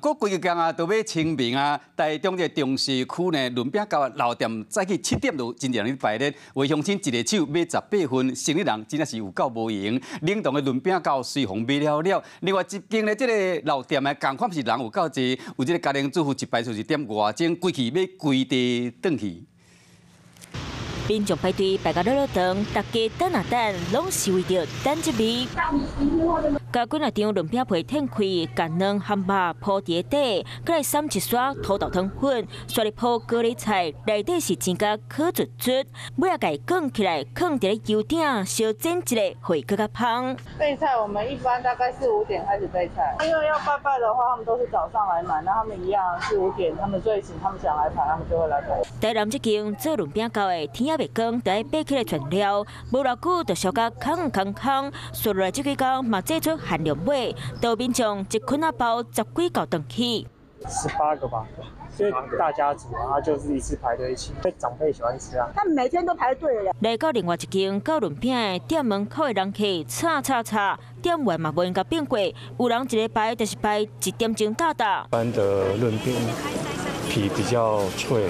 果规个工都要清明啊，台中的中西区呢，轮饼糕老店早起7点就真正咧排练，为乡亲一个手买18份，生意人真正是有够无闲。冷冻的轮饼糕随风卖了。另外一间呢，这个老店呢，同款是人有够济，有这个家庭主妇一排出1点外钟，规气要规地转去。 民众排队排到热肠，大家等啊等，拢是为着等一味。加几啊张轮饼皮摊开，甲卵和肉铺伫底，再来撒一刷土豆汤粉，刷入铺高丽菜，内底是煎甲烤脆脆，尾啊甲卷起来，放伫咧油鼎烧煎一下，会更加香。备菜我们一般大概4、5点开始备菜，因为要拜拜的话，他们都是早上来买，那他们一样4、5点，他们睡醒，他们想来排，他们就会来排。台南这间做轮饼糕的，天也未光，就要备起来全料，无偌久就烧甲空，说落来这几工嘛做出限量买，到民众一捆啊包10几嚿回去。18个吧，所以大家族啊，就是一次排队一起，长辈喜欢吃啊。他们每天都排队了。来到另外一间糕轮饼的店门口的人客吵，店外嘛无应该变过，有人一礼拜就是排1点钟到。一般的轮饼皮比较脆。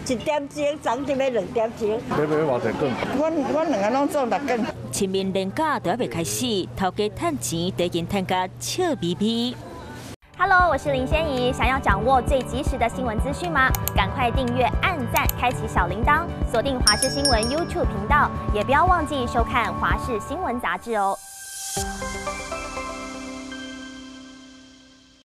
1点钟，昨天要2点钟。要偌济卷？阮两个拢做6卷。清明连假都还未开始，头家趁钱，第一趁家笑眯眯。Hello， 我是林仙怡。想要掌握最及时的新闻资讯吗？赶快订阅、按赞、开启小铃铛，锁定华视新闻 YouTube 频道，也不要忘记收看《华视新闻》杂志哦。